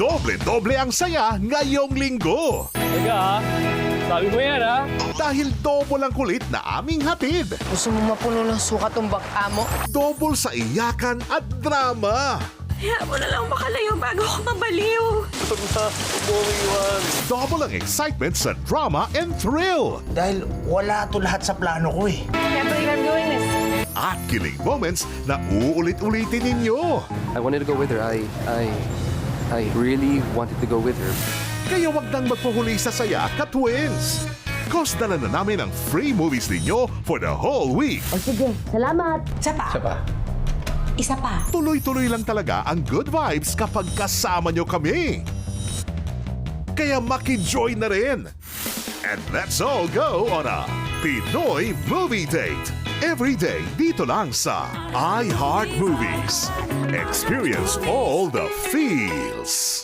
Doble-doble ang saya ngayong linggo. Teka ha, sabi mo yan ha. Dahil double ang kulit na aming hatid. Gusto mo mapuno ng suka tong baka mo? Double sa iyakan at drama. Kaya mo na lang makalayo bago ako mabaliw. Double ang excitement sa drama and thrill. Dahil wala to lahat sa plano ko eh. Can't believe I'm doing this. At kilig moments na uulit-ulitin ninyo. I wanted to go with her. I really wanted to go with her. Kaya wag nang magpahuli sa saya ka-twins. Cause dala na namin ang free movies ninyo for the whole week. O sige, salamat. Isa pa. Tuloy-tuloy lang talaga ang good vibes kapag kasama nyo kami. Kaya maki-join na rin. And let's all go on a Pinoy Movie Date. Every day dito lang sa iHeart Movies. Experience all the feels.